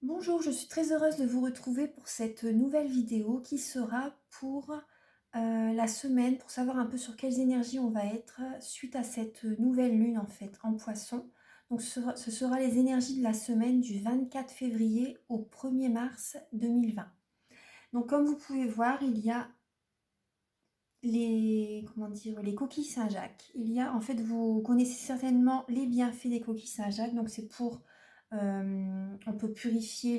Bonjour, je suis très heureuse de vous retrouver pour cette nouvelle vidéo qui sera pour la semaine, pour savoir un peu sur quelles énergies on va être suite à cette nouvelle lune en fait, en poisson. Donc ce sera les énergies de la semaine du 24 février au 1er mars 2020. Donc comme vous pouvez voir, il y a les coquilles Saint-Jacques. Il y a, en fait, vous connaissez certainement les bienfaits des coquilles Saint-Jacques. Donc c'est pour, on peut purifier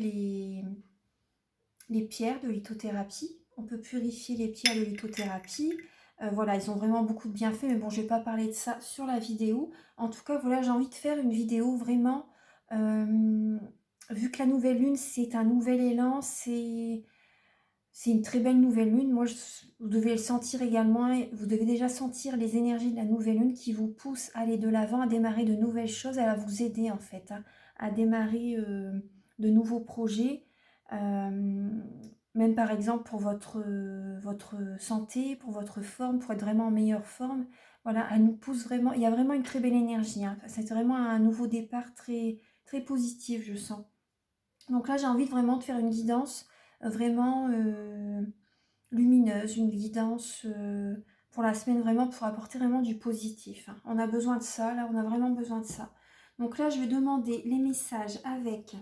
les pierres de lithothérapie. On peut purifier les pierres de lithothérapie. Voilà, ils ont vraiment beaucoup de bienfaits, mais bon, je ne vais pas parler de ça sur la vidéo. En tout cas, voilà, j'ai envie de faire une vidéo vraiment, vu que la nouvelle lune, c'est un nouvel élan, c'est une très belle nouvelle lune. Moi, vous devez le sentir également. Vous devez déjà sentir les énergies de la nouvelle lune qui vous poussent à aller de l'avant, à démarrer de nouvelles choses. Elle va vous aider en fait à démarrer de nouveaux projets. Euh, Même par exemple pour votre santé, pour votre forme, pour être vraiment en meilleure forme. Voilà, elle nous pousse vraiment. Il y a vraiment une très belle énergie. C'est vraiment un nouveau départ très, très positif, je sens. Donc là, j'ai envie vraiment de faire une guidance vraiment lumineuse, une guidance pour la semaine, vraiment pour apporter vraiment du positif. On a besoin de ça, là, on a vraiment besoin de ça. Donc là, je vais demander les messages avec...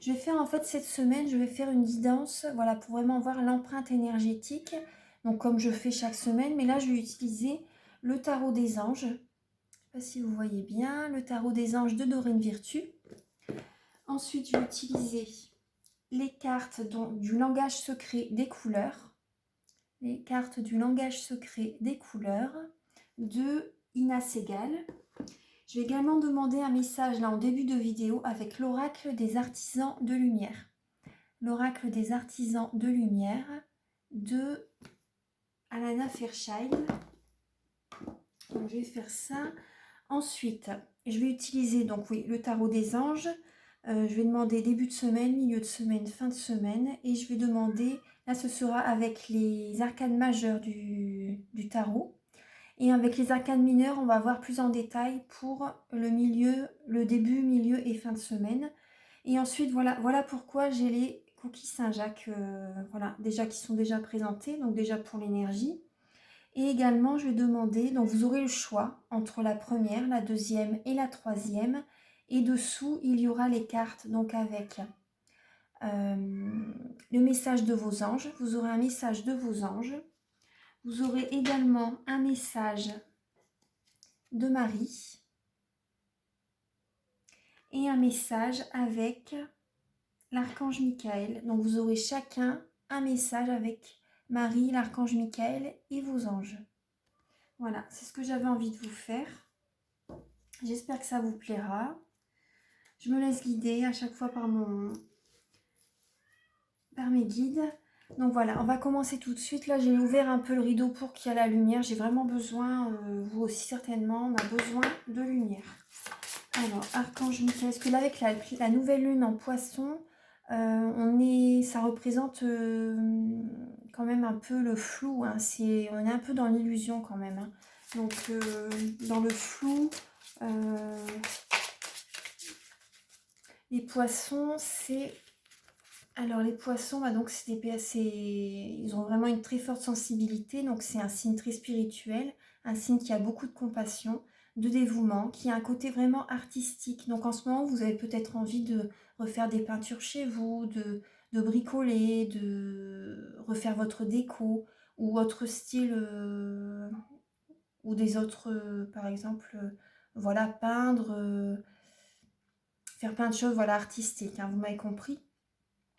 Je vais faire en fait cette semaine, je vais faire une guidance, voilà, pour vraiment voir l'empreinte énergétique. Donc comme je fais chaque semaine, mais là, je vais utiliser le tarot des anges. Je ne sais pas si vous voyez bien, le tarot des anges de Dorine Virtue. Ensuite, je vais utiliser les cartes du langage secret des couleurs. Les cartes du langage secret des couleurs de Ina Segal. Je vais également demander un message là en début de vidéo avec l'oracle des artisans de lumière. L'oracle des artisans de lumière de Alana Fairchild. Donc je vais faire ça. Ensuite, je vais utiliser donc oui le tarot des anges. Je vais demander début de semaine, milieu de semaine, fin de semaine. Et je vais demander, là ce sera avec les arcanes majeures du tarot. Et avec les arcanes mineures, on va voir plus en détail pour le milieu, le début, milieu et fin de semaine. Et ensuite, voilà pourquoi j'ai les coquilles Saint-Jacques, voilà, déjà qui sont déjà présentées, donc déjà pour l'énergie. Et également, je vais demander, donc vous aurez le choix entre la première, la deuxième et la troisième. Et dessous, il y aura les cartes, donc avec le message de vos anges. Vous aurez un message de vos anges. Vous aurez également un message de Marie et un message avec l'archange Michael. Donc vous aurez chacun un message avec Marie, l'archange Michael et vos anges. Voilà, c'est ce que j'avais envie de vous faire. J'espère que ça vous plaira. Je me laisse guider à chaque fois par mes guides. Donc voilà, on va commencer tout de suite. Là, j'ai ouvert un peu le rideau pour qu'il y ait la lumière. J'ai vraiment besoin, vous aussi certainement, on a besoin de lumière. Alors, archange Michael, est-ce que là, avec la nouvelle lune en poisson, ça représente quand même un peu le flou. On est un peu dans l'illusion quand même. Donc, dans le flou, les poissons, c'est... Alors, les poissons, donc ils ont vraiment une très forte sensibilité. Donc, c'est un signe très spirituel, un signe qui a beaucoup de compassion, de dévouement, qui a un côté vraiment artistique. Donc, en ce moment, vous avez peut-être envie de refaire des peintures chez vous, de bricoler, de refaire votre déco ou autre style, ou des autres, par exemple, voilà, peindre, faire plein de choses, voilà, artistiques, vous m'avez compris.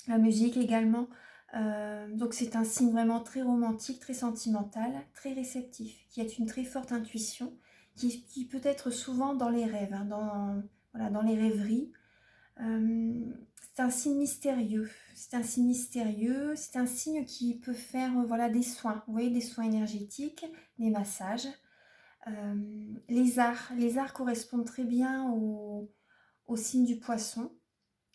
La musique également. Donc c'est un signe vraiment très romantique, très sentimental, très réceptif, qui a une très forte intuition, qui peut être souvent dans les rêves, dans les rêveries. C'est un signe mystérieux. C'est un signe mystérieux. C'est un signe qui peut faire des soins. Vous voyez, des soins énergétiques, des massages. Les arts correspondent très bien au signe du poisson.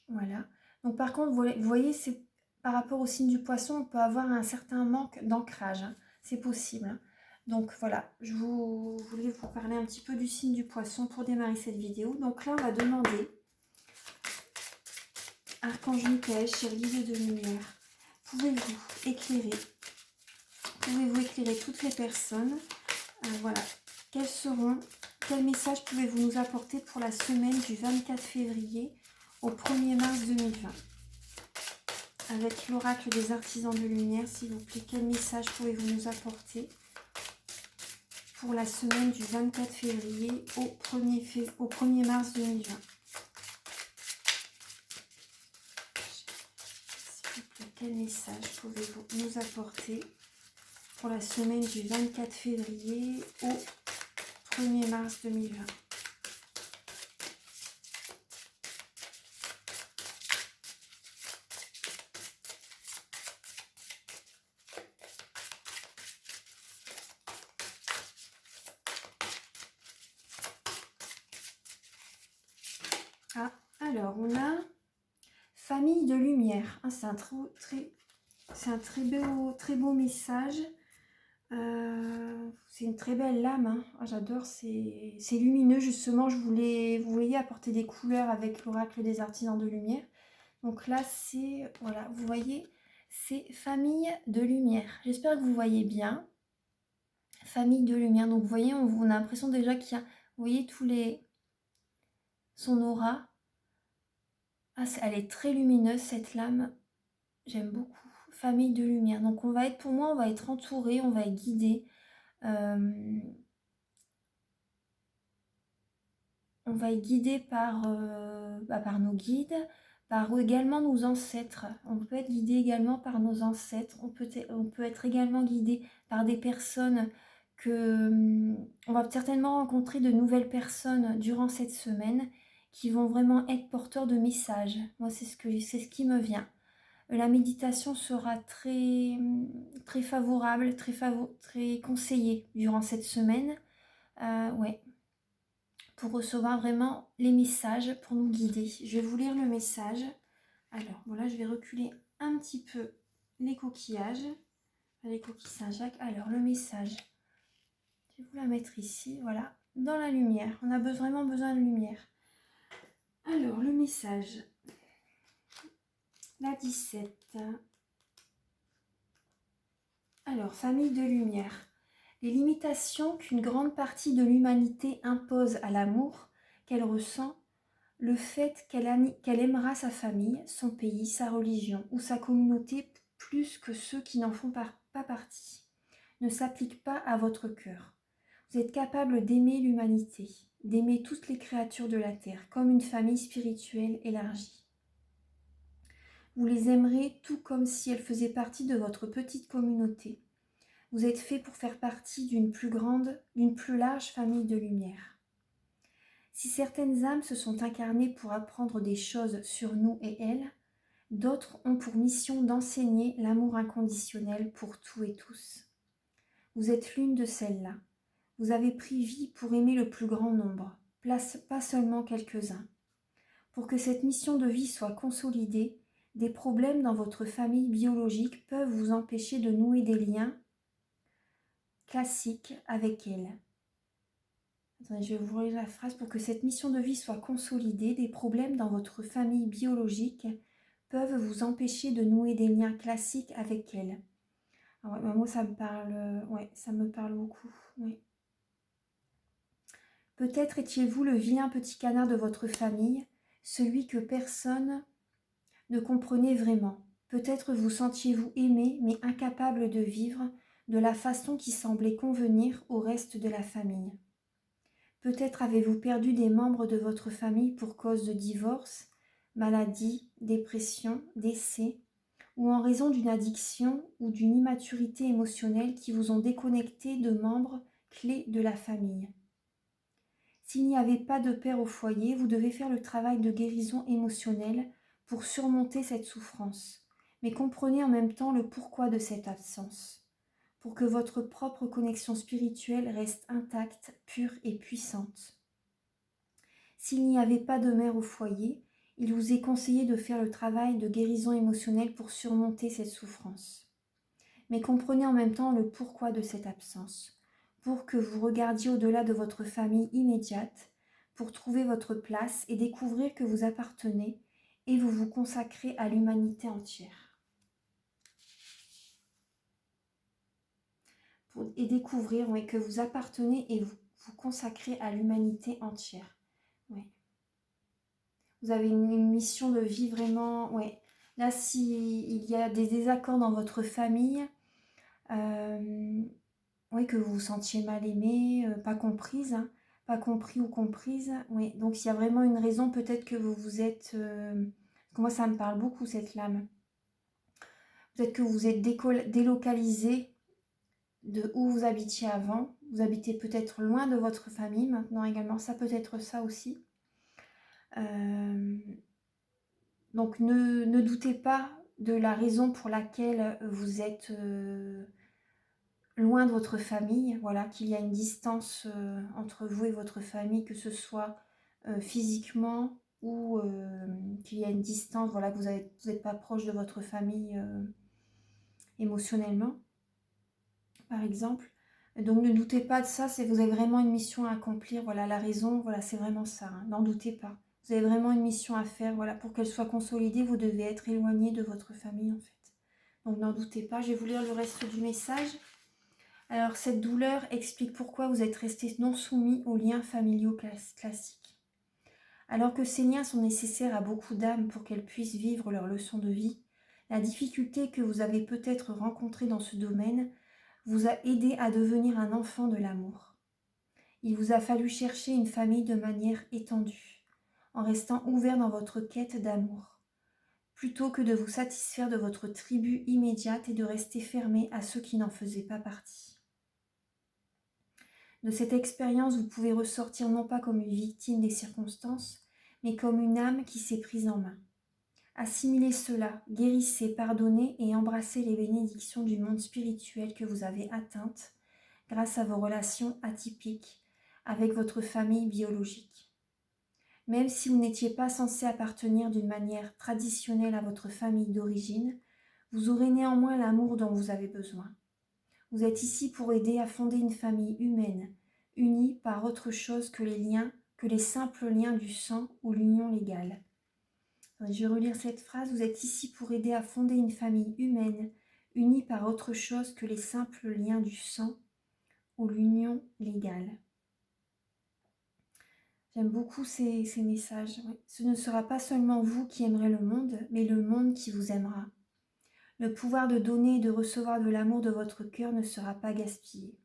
Voilà. Donc par contre, vous voyez, c'est par rapport au signe du poisson, on peut avoir un certain manque d'ancrage. C'est possible. Donc voilà, je voulais vous parler un petit peu du signe du poisson pour démarrer cette vidéo. Donc là, on va demander Archange Michael, cher guide de lumière, pouvez-vous éclairer toutes les personnes, voilà, quels messages pouvez-vous nous apporter pour la semaine du 24 février au 1er mars 2020? Avec l'oracle des artisans de lumière, s'il vous plaît, quel message pouvez-vous nous apporter pour la semaine du 24 février au 1er mars 2020? S'il vous plaît, quel message pouvez-vous nous apporter pour la semaine du 24 février au 1er mars 2020? Ah, alors on a famille de lumière. Ah, c'est un très beau message. C'est une très belle lame, hein. Ah, j'adore, c'est lumineux justement. Vous voyez apporter des couleurs avec l'oracle des artisans de lumière. Donc là c'est, voilà, vous voyez, c'est famille de lumière. J'espère que vous voyez bien. Famille de lumière. Donc vous voyez, on a l'impression déjà qu'il y a, vous voyez son aura. Ah, elle est très lumineuse cette lame. J'aime beaucoup. Famille de lumière. Donc pour moi, on va être entouré, on va être guidé. On va être guidé par nos guides, par également nos ancêtres. On peut être guidé également par nos ancêtres. On peut être également guidé par des personnes on va certainement rencontrer de nouvelles personnes durant cette semaine qui vont vraiment être porteurs de messages. Moi, c'est ce qui me vient. La méditation sera très, très favorable, très conseillée durant cette semaine. Ouais. Pour recevoir vraiment les messages, pour nous guider. Je vais vous lire le message. Alors, voilà, je vais reculer un petit peu les coquillages, les coquilles Saint-Jacques. Alors, le message, je vais vous la mettre ici, voilà, dans la lumière. On a vraiment besoin de lumière. Alors, le message, la 17. Alors, famille de lumière. Les limitations qu'une grande partie de l'humanité impose à l'amour qu'elle ressent, le fait qu'elle aimera sa famille, son pays, sa religion ou sa communauté plus que ceux qui n'en font pas partie, ne s'applique pas à votre cœur. Vous êtes capable d'aimer l'humanité, d'aimer toutes les créatures de la terre, comme une famille spirituelle élargie. Vous les aimerez tout comme si elles faisaient partie de votre petite communauté. Vous êtes fait pour faire partie d'une plus large famille de lumière. Si certaines âmes se sont incarnées pour apprendre des choses sur nous et elles, d'autres ont pour mission d'enseigner l'amour inconditionnel pour tout et tous. Vous êtes l'une de celles-là. Vous avez pris vie pour aimer le plus grand nombre, pas seulement quelques-uns. Pour que cette mission de vie soit consolidée, des problèmes dans votre famille biologique peuvent vous empêcher de nouer des liens classiques avec elle. Attendez, je vais vous relire la phrase. Pour que cette mission de vie soit consolidée, des problèmes dans votre famille biologique peuvent vous empêcher de nouer des liens classiques avec elle. Alors, ouais, moi, ça me parle beaucoup. Ouais. Peut-être étiez-vous le vilain petit canard de votre famille, celui que personne ne comprenait vraiment. Peut-être vous sentiez-vous aimé, mais incapable de vivre de la façon qui semblait convenir au reste de la famille. Peut-être avez-vous perdu des membres de votre famille pour cause de divorce, maladie, dépression, décès, ou en raison d'une addiction ou d'une immaturité émotionnelle qui vous ont déconnecté de membres clés de la famille. S'il n'y avait pas de père au foyer, vous devez faire le travail de guérison émotionnelle pour surmonter cette souffrance. Mais comprenez en même temps le pourquoi de cette absence. Pour que votre propre connexion spirituelle reste intacte, pure et puissante. S'il n'y avait pas de mère au foyer, il vous est conseillé de faire le travail de guérison émotionnelle pour surmonter cette souffrance. Mais comprenez en même temps le pourquoi de cette absence, pour que vous regardiez au-delà de votre famille immédiate, pour trouver votre place et découvrir que vous appartenez et vous vous consacrez à l'humanité entière. Et découvrir que vous appartenez et vous vous consacrez à l'humanité entière. Ouais. Vous avez une mission de vie vraiment... Ouais. Là, s'il y a des désaccords dans votre famille, que vous vous sentiez mal aimée, pas comprise, hein, pas compris ou comprise. Oui, donc il y a vraiment une raison, peut-être que vous vous êtes... moi, ça me parle beaucoup, cette lame. Peut-être que vous êtes délocalisé de où vous habitiez avant. Vous habitez peut-être loin de votre famille maintenant également. Ça peut être ça aussi. Donc ne doutez pas de la raison pour laquelle vous êtes loin de votre famille, voilà, qu'il y a une distance entre vous et votre famille, que ce soit physiquement ou qu'il y a une distance, voilà, que vous n'êtes pas proche de votre famille émotionnellement, par exemple. Donc ne doutez pas de ça, vous avez vraiment une mission à accomplir, voilà, la raison, voilà, c'est vraiment ça, hein, n'en doutez pas. Vous avez vraiment une mission à faire, voilà, pour qu'elle soit consolidée, vous devez être éloigné de votre famille, en fait. Donc n'en doutez pas, je vais vous lire le reste du message. Alors, cette douleur explique pourquoi vous êtes resté non soumis aux liens familiaux classiques. Alors que ces liens sont nécessaires à beaucoup d'âmes pour qu'elles puissent vivre leur leçon de vie, la difficulté que vous avez peut-être rencontrée dans ce domaine vous a aidé à devenir un enfant de l'amour. Il vous a fallu chercher une famille de manière étendue, en restant ouvert dans votre quête d'amour, plutôt que de vous satisfaire de votre tribu immédiate et de rester fermé à ceux qui n'en faisaient pas partie. De cette expérience, vous pouvez ressortir non pas comme une victime des circonstances, mais comme une âme qui s'est prise en main. Assimilez cela, guérissez, pardonnez et embrassez les bénédictions du monde spirituel que vous avez atteintes grâce à vos relations atypiques avec votre famille biologique. Même si vous n'étiez pas censé appartenir d'une manière traditionnelle à votre famille d'origine, vous aurez néanmoins l'amour dont vous avez besoin. Vous êtes ici pour aider à fonder une famille humaine, unie par autre chose que les simples liens du sang ou l'union légale. Je vais relire cette phrase. Vous êtes ici pour aider à fonder une famille humaine, unie par autre chose que les simples liens du sang ou l'union légale. J'aime beaucoup ces messages. Oui. Ce ne sera pas seulement vous qui aimerez le monde, mais le monde qui vous aimera. Le pouvoir de donner et de recevoir de l'amour de votre cœur ne sera pas gaspillé.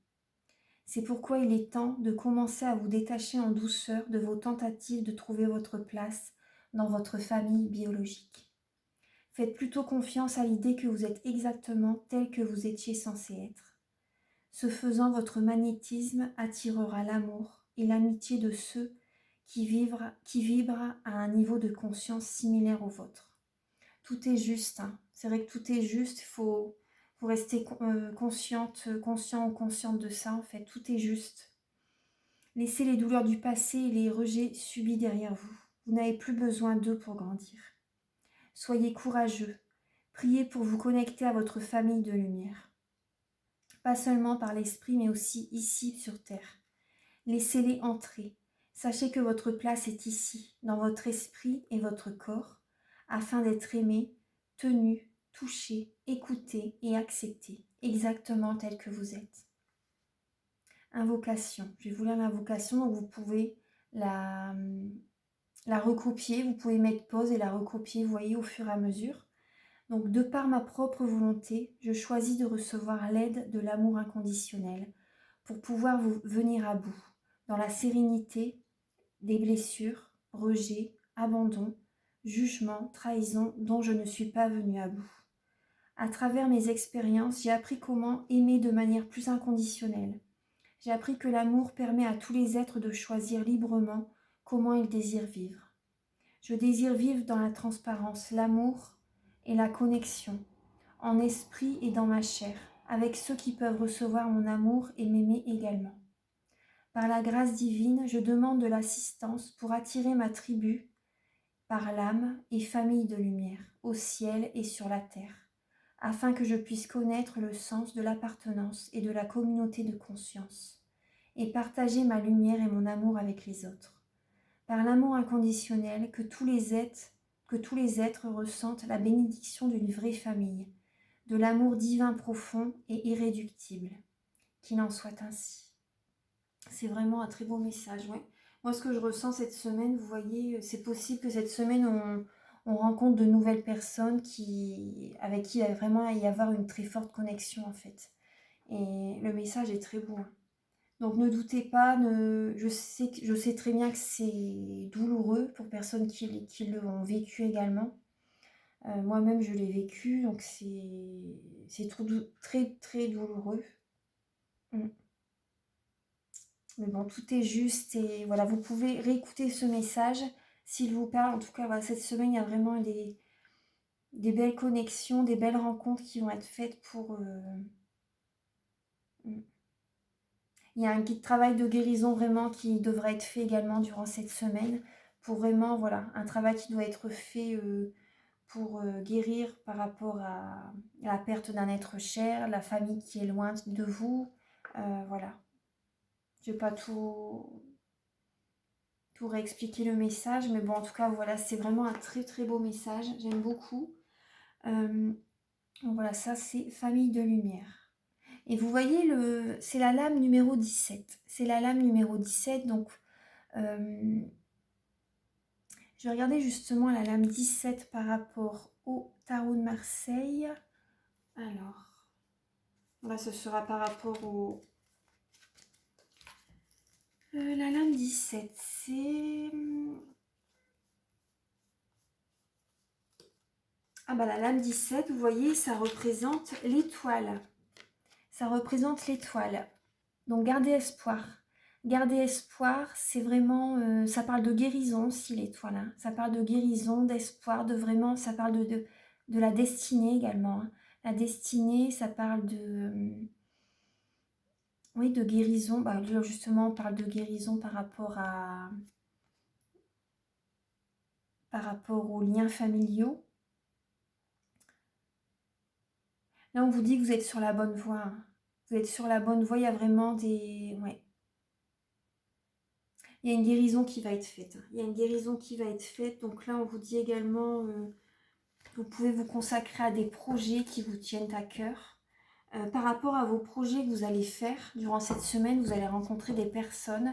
C'est pourquoi il est temps de commencer à vous détacher en douceur de vos tentatives de trouver votre place dans votre famille biologique. Faites plutôt confiance à l'idée que vous êtes exactement tel que vous étiez censé être. Ce faisant, votre magnétisme attirera l'amour et l'amitié de ceux qui vibrent à un niveau de conscience similaire au vôtre. Tout est juste, hein. C'est vrai que tout est juste, il faut rester conscient ou consciente de ça, en fait, tout est juste. Laissez les douleurs du passé et les rejets subis derrière vous. Vous n'avez plus besoin d'eux pour grandir. Soyez courageux. Priez pour vous connecter à votre famille de lumière. Pas seulement par l'esprit, mais aussi ici sur terre. Laissez-les entrer. Sachez que votre place est ici, dans votre esprit et votre corps, afin d'être aimé, tenu, touché, écouté et accepté, exactement tel que vous êtes. Invocation. Je vais vous lire l'invocation, donc vous pouvez la recopier, vous pouvez mettre pause et la recopier, vous voyez, au fur et à mesure. Donc, de par ma propre volonté, je choisis de recevoir l'aide de l'amour inconditionnel pour pouvoir vous venir à bout, dans la sérénité des blessures, rejets, abandon, jugement, trahison dont je ne suis pas venue à bout. À travers mes expériences, j'ai appris comment aimer de manière plus inconditionnelle. J'ai appris que l'amour permet à tous les êtres de choisir librement comment ils désirent vivre. Je désire vivre dans la transparence, l'amour et la connexion, en esprit et dans ma chair, avec ceux qui peuvent recevoir mon amour et m'aimer également. Par la grâce divine, je demande de l'assistance pour attirer ma tribu par l'âme et famille de lumière, au ciel et sur la terre, afin que je puisse connaître le sens de l'appartenance et de la communauté de conscience, et partager ma lumière et mon amour avec les autres. Par l'amour inconditionnel, que tous les que tous les êtres ressentent la bénédiction d'une vraie famille, de l'amour divin profond et irréductible. Qu'il en soit ainsi. C'est vraiment un très beau message, ouais. Moi, ce que je ressens cette semaine, vous voyez, c'est possible que cette semaine, on rencontre de nouvelles personnes avec qui il va vraiment y avoir une très forte connexion, en fait. Et le message est très beau, hein. Donc ne doutez pas, je sais très bien que c'est douloureux pour personnes qui l'ont vécu également. Moi-même, je l'ai vécu, donc c'est très, très douloureux. Mm. Mais bon, tout est juste et voilà, vous pouvez réécouter ce message s'il vous parle. En tout cas, voilà, cette semaine, il y a vraiment des belles connexions, des belles rencontres qui vont être faites pour... Il y a un guide travail de guérison vraiment qui devrait être fait également durant cette semaine pour vraiment, voilà, un travail qui doit être fait pour guérir par rapport à la perte d'un être cher, la famille qui est loin de vous. Voilà. Je ne vais pas tout réexpliquer le message, mais bon, en tout cas, voilà, c'est vraiment un très très beau message. J'aime beaucoup. Donc voilà, ça c'est famille de lumière. Et vous voyez, c'est la lame numéro 17. C'est la lame numéro 17, donc je vais regarder justement la lame 17 par rapport au tarot de Marseille. Alors, là ce sera par rapport au... la lame 17, c'est... Ah bah la lame 17, vous voyez, ça représente l'étoile. Ça représente l'étoile. Donc gardez espoir. Gardez espoir, c'est vraiment... ça parle de guérison aussi, l'étoile. Hein. Ça parle de guérison, d'espoir, de vraiment... Ça parle de la destinée également. Hein. La destinée, ça parle de... oui, de guérison. Bah, justement, on parle de guérison par rapport aux liens familiaux. Là, on vous dit que vous êtes sur la bonne voie. Hein. Vous êtes sur la bonne voie, il y a vraiment des... Ouais. Il y a une guérison qui va être faite. Il y a une guérison qui va être faite. Donc là, on vous dit également, vous pouvez vous consacrer à des projets qui vous tiennent à cœur. Par rapport à vos projets que vous allez faire durant cette semaine, vous allez rencontrer des personnes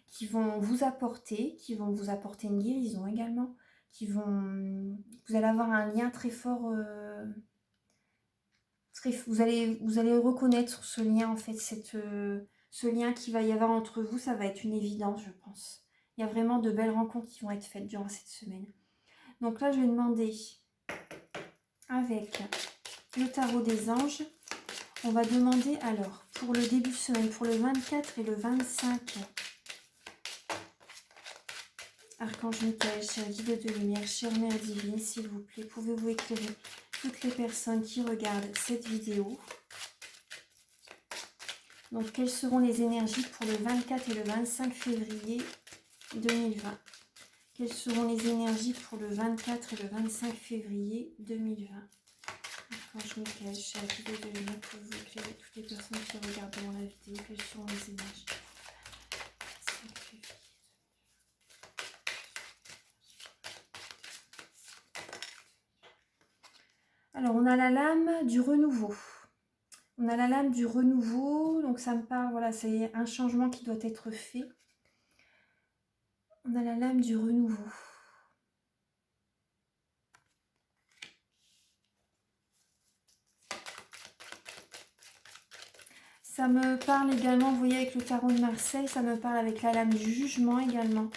qui vont vous apporter une guérison également, vous allez avoir un lien très fort, vous allez reconnaître ce lien en fait, ce lien qu'il va y avoir entre vous, ça va être une évidence, je pense. Il y a vraiment de belles rencontres qui vont être faites durant cette semaine. Donc là, je vais demander avec le tarot des anges. On va demander alors, pour le début de semaine, pour le 24 et le 25, Archange Michael, cher guide de lumière, chère Mère divine, s'il vous plaît, pouvez-vous éclairer toutes les personnes qui regardent cette vidéo. Donc, quelles seront les énergies pour le 24 et le 25 février 2020 ? Quelles seront les énergies pour le 24 et le 25 février 2020 ? Archange Michael, cher guide de lumière, pouvez-vous éclairer toutes les personnes qui regarderont la vidéo. Quelles seront les énergies ? Alors, on a la lame du renouveau. On a la lame du renouveau, donc ça me parle, voilà, c'est un changement qui doit être fait. On a la lame du renouveau. Ça me parle également, vous voyez, avec le tarot de Marseille, ça me parle avec la lame du jugement également.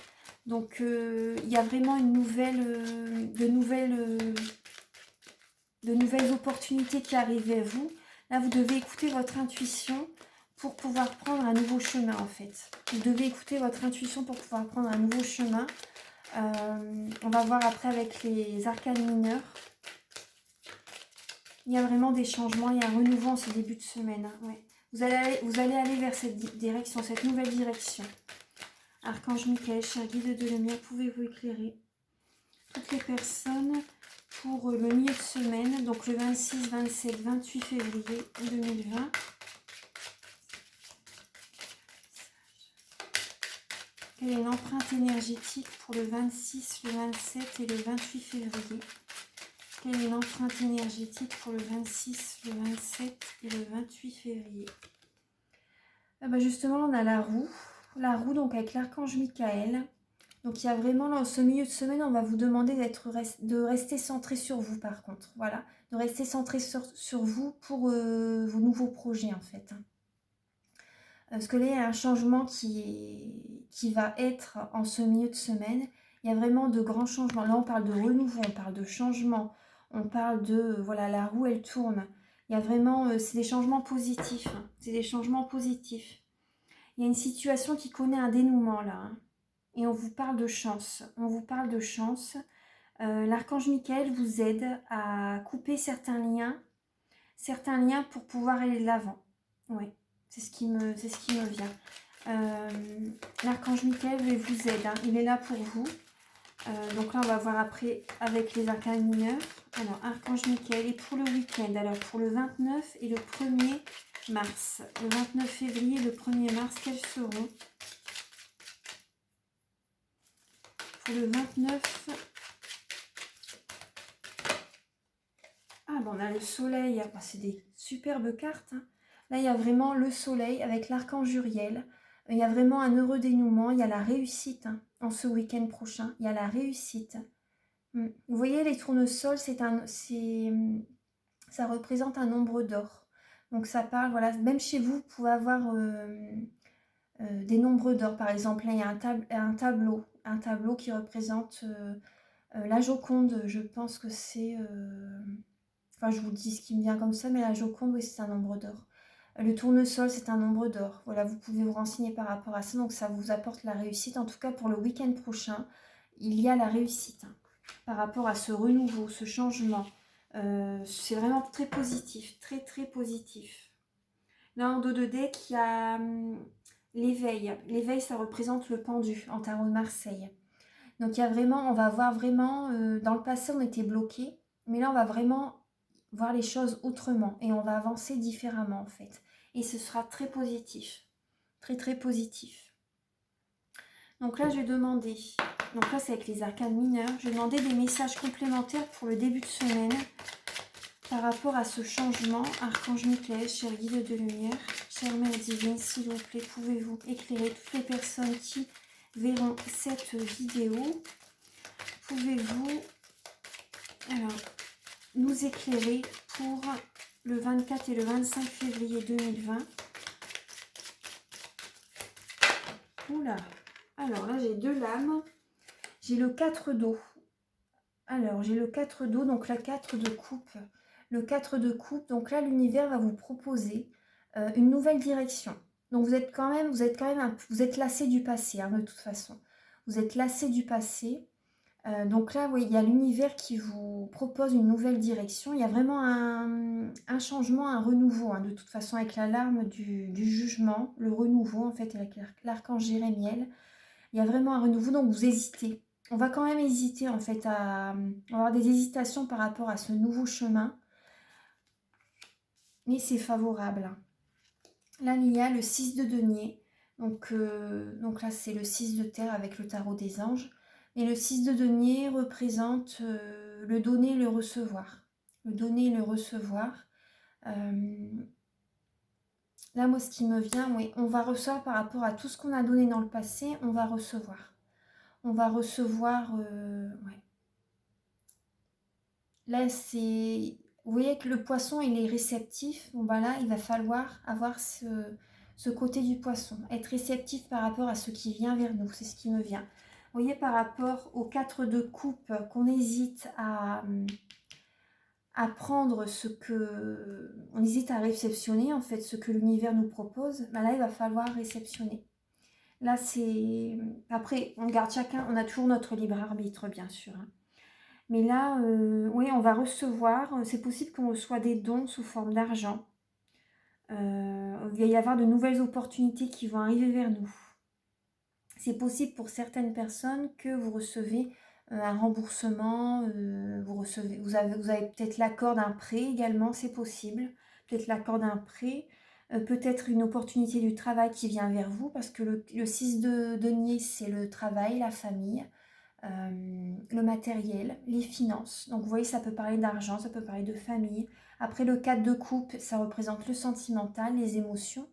Donc, il y a vraiment de nouvelles opportunités qui arrivent à vous. Là, vous devez écouter votre intuition pour pouvoir prendre un nouveau chemin, en fait. Vous devez écouter votre intuition pour pouvoir prendre un nouveau chemin. On va voir après avec les arcanes mineurs. Il y a vraiment des changements, il y a un renouveau en ce début de semaine. Hein, ouais. Vous allez aller vers cette direction, cette nouvelle direction. Archange Michael, cher guide de lumière, pouvez-vous éclairer toutes les personnes pour le milieu de semaine, donc le 26, 27, 28 février 2020. Quelle est l'empreinte énergétique pour le 26, le 27 et le 28 février? Quelle est l'empreinte énergétique pour le 26, le 27 et le 28 février? Justement, on a la roue. La roue, donc avec l'archange Michael. Donc il y a vraiment, dans ce milieu de semaine, on va vous demander de rester centré sur vous par contre. Voilà, de rester centré sur vous pour vos nouveaux projets en fait. Parce que là, il y a un changement qui va être en ce milieu de semaine. Il y a vraiment de grands changements. Là, on parle de renouveau, on parle de changement, on parle de, voilà, la roue, elle tourne. Il y a vraiment, c'est des changements positifs. C'est des changements positifs. Il y a une situation qui connaît un dénouement là. Et on vous parle de chance. On vous parle de chance. L'archange Michael vous aide à couper certains liens pour pouvoir aller de l'avant. Oui. C'est ce qui me vient. L'archange Michael vous aide, hein. Il est là pour vous. Donc là, on va voir après avec les arcanes mineurs. Alors, archange Michael, et pour le week-end, alors pour le 29 et le 1er mars. Le 29 février et le 1er mars, quels seront? Pour le 29... Ah, on a le soleil. C'est des superbes cartes, hein. Là, il y a vraiment le soleil avec l'archange Uriel. Il y a vraiment un heureux dénouement. Il y a la réussite, hein, en ce week-end prochain. Il y a la réussite. Vous voyez, les tournesols, ça représente un nombre d'or. Donc, ça parle, voilà, même chez vous, vous pouvez avoir des nombres d'or. Par exemple, là, il y a un tableau qui représente la Joconde. Je pense que c'est... Enfin, je vous dis ce qui me vient comme ça, mais la Joconde, oui, c'est un nombre d'or. Le tournesol, c'est un nombre d'or. Voilà, vous pouvez vous renseigner par rapport à ça. Donc, ça vous apporte la réussite. En tout cas, pour le week-end prochain, il y a la réussite, hein, par rapport à ce renouveau, ce changement. C'est vraiment très positif, très, très positif. Là, en dos de deck, il y a l'éveil. L'éveil, ça représente le pendu en tarot de Marseille. Donc, il y a vraiment, on va voir vraiment, dans le passé, on était bloqué. Mais là, on va vraiment voir les choses autrement et on va avancer différemment en fait. Et ce sera très positif, très très positif. Donc là, je vais demander, donc là c'est avec les arcanes mineurs, je vais demander des messages complémentaires pour le début de semaine par rapport à ce changement. Archange Michael, cher guide de lumière, chère mère divine, s'il vous plaît, pouvez-vous éclairer toutes les personnes qui verront cette vidéo? Pouvez-vous alors nous éclairer pour le 24 et le 25 février 2020. Oula. Alors là, j'ai deux lames. J'ai le 4 d'eau. Alors, j'ai le 4 d'eau, donc la 4 de coupe. Le 4 de coupe, donc là, l'univers va vous proposer une nouvelle direction. Donc, vous êtes lassé du passé, hein, de toute façon. Vous êtes lassé du passé. Donc là, oui, il y a l'univers qui vous propose une nouvelle direction. Il y a vraiment un changement, un renouveau, hein, de toute façon, avec l'alarme du jugement, le renouveau, en fait, avec l'archange Jérémiel. Il y a vraiment un renouveau, donc vous hésitez. On va quand même hésiter, en fait, on va avoir des hésitations par rapport à ce nouveau chemin. Mais c'est favorable, hein. Là, il y a le 6 de denier. Donc là, c'est le 6 de terre avec le tarot des anges. Et le 6 de denier représente le donner et le recevoir. Le donner et le recevoir. Là, moi, ce qui me vient, oui, on va recevoir par rapport à tout ce qu'on a donné dans le passé, on va recevoir. On va recevoir... ouais. Là, c'est... Vous voyez que le poisson, il est réceptif. Bon, bah là, il va falloir avoir ce côté du poisson. Être réceptif par rapport à ce qui vient vers nous. C'est ce qui me vient. Vous voyez, par rapport aux 4 de coupe, qu'on hésite à prendre on hésite à réceptionner, en fait, ce que l'univers nous propose. Bah là, il va falloir réceptionner. Là, c'est... Après, on garde chacun, on a toujours notre libre arbitre, bien sûr, hein. Mais là, oui, on va recevoir, c'est possible qu'on reçoit des dons sous forme d'argent. Il va y avoir de nouvelles opportunités qui vont arriver vers nous. C'est possible pour certaines personnes que vous recevez un remboursement, vous avez peut-être l'accord d'un prêt également, c'est possible. Peut-être l'accord d'un prêt. peut-être une opportunité du travail qui vient vers vous, parce que le 6 de denier, c'est le travail, la famille, le matériel, les finances. Donc vous voyez, ça peut parler d'argent, ça peut parler de famille. Après, le 4 de coupe, ça représente le sentimental, les émotions.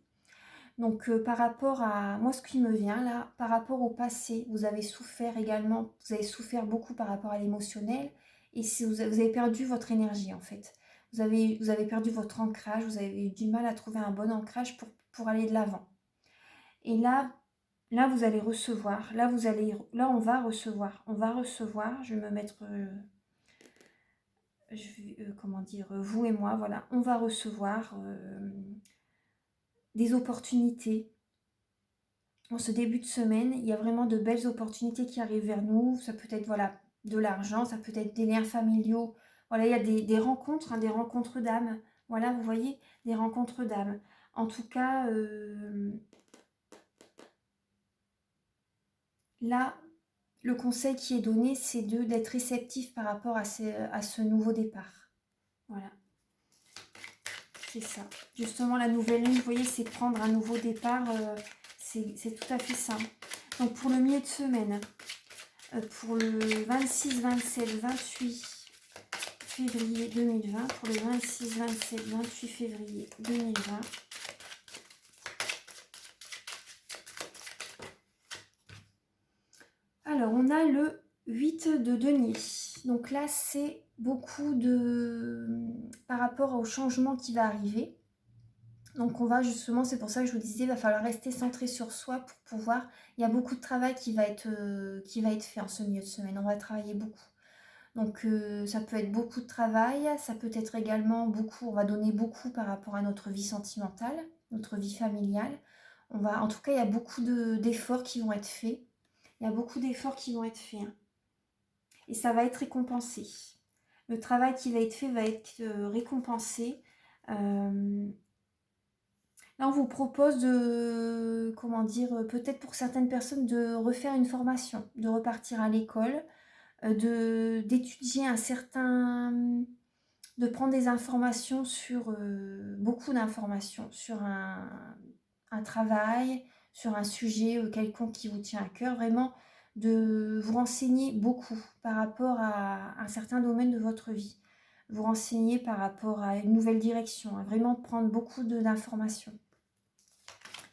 Donc par rapport à moi, ce qui me vient là, par rapport au passé, vous avez souffert également, vous avez souffert beaucoup par rapport à l'émotionnel, et si vous avez perdu votre énergie en fait. Vous avez perdu votre ancrage, vous avez eu du mal à trouver un bon ancrage pour aller de l'avant. Et là vous allez recevoir, là on va recevoir, je vais me mettre, comment dire, vous et moi, voilà, on va recevoir des opportunités. En ce début de semaine, il y a vraiment de belles opportunités qui arrivent vers nous. Ça peut être voilà, de l'argent, ça peut être des liens familiaux. Voilà, il y a des rencontres, hein, des rencontres d'âmes. Voilà, vous voyez, des rencontres d'âmes. En tout cas, là, le conseil qui est donné, c'est d'être réceptif par rapport à ce nouveau départ. Voilà, c'est ça. Justement, la nouvelle lune, vous voyez, c'est prendre un nouveau départ. C'est tout à fait ça. Donc, pour le milieu de semaine, pour le 26, 27, 28 février 2020, pour le 26, 27, 28 février 2020. Alors, on a le 8 de denier. Donc là, c'est beaucoup par rapport au changement qui va arriver. Donc on va justement, c'est pour ça que je vous disais, il va falloir rester centré sur soi pour pouvoir... Il y a beaucoup de travail qui va être fait en ce milieu de semaine. On va travailler beaucoup. Donc ça peut être beaucoup de travail, ça peut être également beaucoup, on va donner beaucoup par rapport à notre vie sentimentale, notre vie familiale. En tout cas, il y a beaucoup d'efforts qui vont être faits. Il y a beaucoup d'efforts qui vont être faits. Hein. Et ça va être récompensé. Le travail qui va être fait va être récompensé. Là, on vous propose de, comment dire, peut-être pour certaines personnes de refaire une formation, de repartir à l'école, d'étudier de prendre des informations sur, beaucoup d'informations sur un travail, sur un sujet quelconque qui vous tient à cœur, vraiment de vous renseigner beaucoup par rapport à un certain domaine de votre vie, vous renseigner par rapport à une nouvelle direction, vraiment prendre beaucoup d'informations.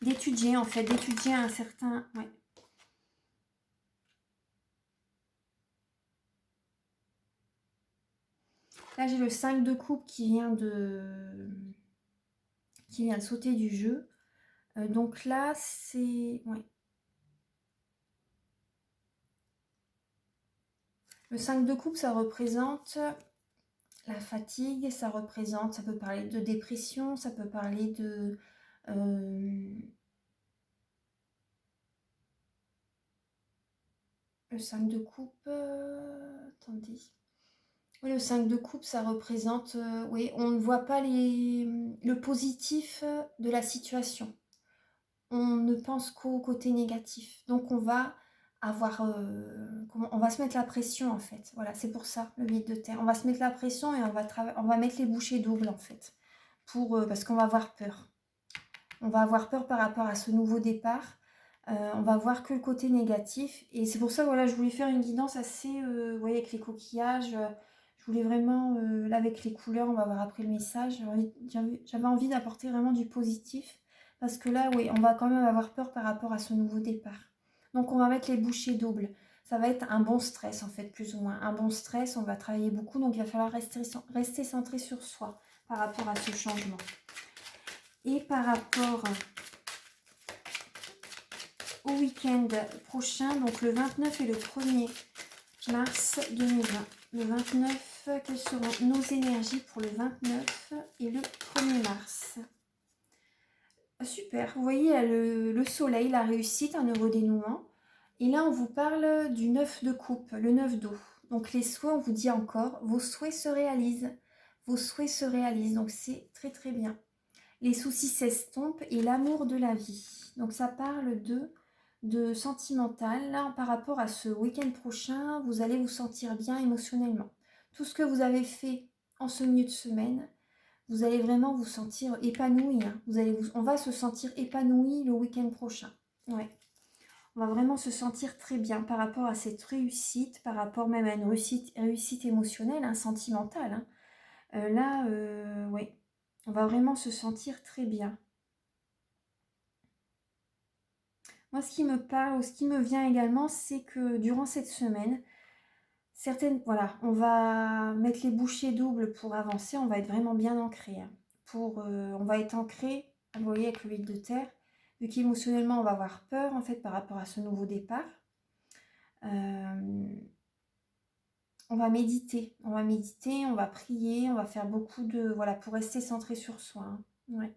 D'étudier en fait, d'étudier un certain... Ouais. Là, j'ai le 5 de coupe qui vient de sauter du jeu. Donc là, c'est... Ouais. Le 5 de coupe, ça représente la fatigue, ça peut parler de dépression, ça peut parler de... le 5 de coupe... attendez... Oui, le 5 de coupe, ça représente... oui, on ne voit pas le positif de la situation. On ne pense qu'au côté négatif. Donc on va avoir... on va se mettre la pression en fait. Voilà, c'est pour ça, le 8 de terre. On va se mettre la pression et on va mettre les bouchées doubles en fait. Parce qu'on va avoir peur. On va avoir peur par rapport à ce nouveau départ. On va voir que le côté négatif. Et c'est pour ça, voilà, je voulais faire une guidance assez... vous voyez, avec les coquillages... je voulais vraiment, là avec les couleurs, on va voir après le message, j'avais envie d'apporter vraiment du positif. Parce que là, oui, on va quand même avoir peur par rapport à ce nouveau départ. Donc on va mettre les bouchées doubles. Ça va être un bon stress en fait, plus ou moins. Un bon stress, on va travailler beaucoup, donc il va falloir rester centré sur soi par rapport à ce changement. Et par rapport au week-end prochain, donc le 29 et le 1er mars 2020. Le 29, quelles seront nos énergies pour le 29 et le 1er mars? Super, vous voyez le soleil, la réussite, un heureux dénouement. Et là, on vous parle du 9 de coupe, le 9 d'eau. Donc les souhaits, on vous dit encore, vos souhaits se réalisent. Vos souhaits se réalisent, donc c'est très très bien. Les soucis s'estompent et l'amour de la vie. Donc ça parle de sentimental. Là, par rapport à ce week-end prochain, vous allez vous sentir bien émotionnellement. Tout ce que vous avez fait en ce milieu de semaine, vous allez vraiment vous sentir épanoui. Hein. On va se sentir épanoui le week-end prochain. Ouais. On va vraiment se sentir très bien par rapport à cette réussite, par rapport même à une réussite émotionnelle, hein, sentimentale. Hein. Ouais, on va vraiment se sentir très bien. Moi, ce qui me parle, ou ce qui me vient également, c'est que durant cette semaine, voilà, on va mettre les bouchées doubles pour avancer, on va être vraiment bien ancré. Hein. On va être ancré, vous voyez, avec l'huile de terre, vu qu'émotionnellement, on va avoir peur, en fait, par rapport à ce nouveau départ. On va méditer, on va prier, on va faire beaucoup voilà, pour rester centré sur soi. Hein. Ouais.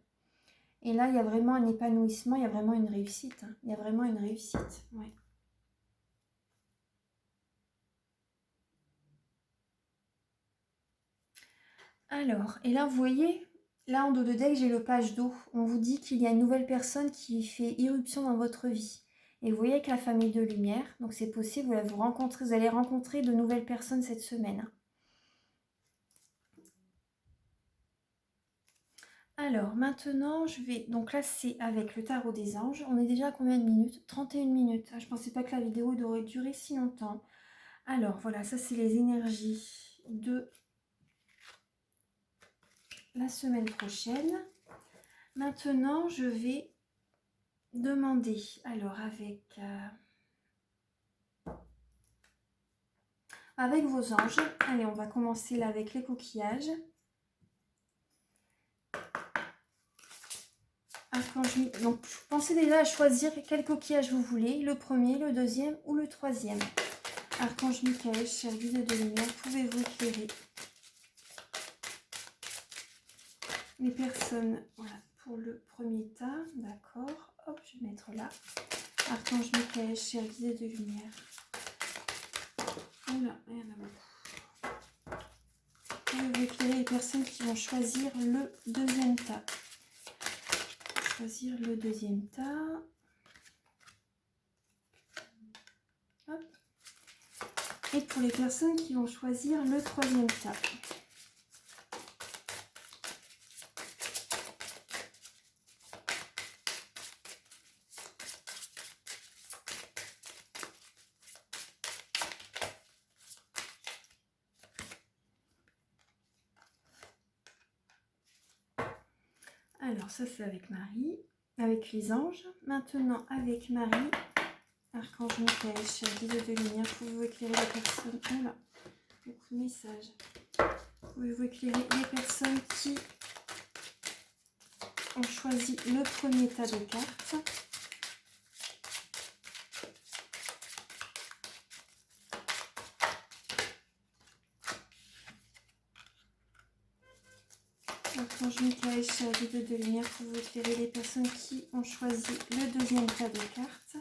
Et là, il y a vraiment un épanouissement, il y a vraiment une réussite. Hein. Il y a vraiment une réussite, ouais. Alors, et là, vous voyez, là, en dos de deck, j'ai le page d'eau. On vous dit qu'il y a une nouvelle personne qui fait irruption dans votre vie. Et vous voyez avec la famille de lumière, donc c'est possible, vous allez rencontrer de nouvelles personnes cette semaine. Alors, maintenant, donc là, c'est avec le tarot des anges. On est déjà à combien de minutes? 31 minutes. Ah, je ne pensais pas que la vidéo aurait duré si longtemps. Alors, voilà, ça, c'est les énergies de la semaine prochaine. Maintenant, je vais demander, alors, avec vos anges. Allez, on va commencer là avec les coquillages. Donc, pensez déjà à choisir quel coquillage vous voulez, le premier, le deuxième ou le troisième. Archange Michael, cher guide de lumière, pouvez-vous éclairer les personnes, voilà, pour le premier tas, d'accord. Hop, je vais mettre là. Archange Michael, cher guide de lumière. Oula, il y en a beaucoup. Pouvez-vous éclairer les personnes qui vont choisir le deuxième tas. Choisir le deuxième tas. Hop. Et pour les personnes qui vont choisir le troisième tas. Alors ça c'est avec Marie, avec les anges. Maintenant avec Marie, Archange Michael, cher guide de lumière, pouvez-vous éclairer les personnes... Oh là, beaucoup de messages. Pouvez-vous éclairer les personnes qui ont choisi le premier tas de cartes. Archange Michael, cher guide de lumière, pouvez-vous éclairer les personnes qui ont choisi le deuxième tas de cartes.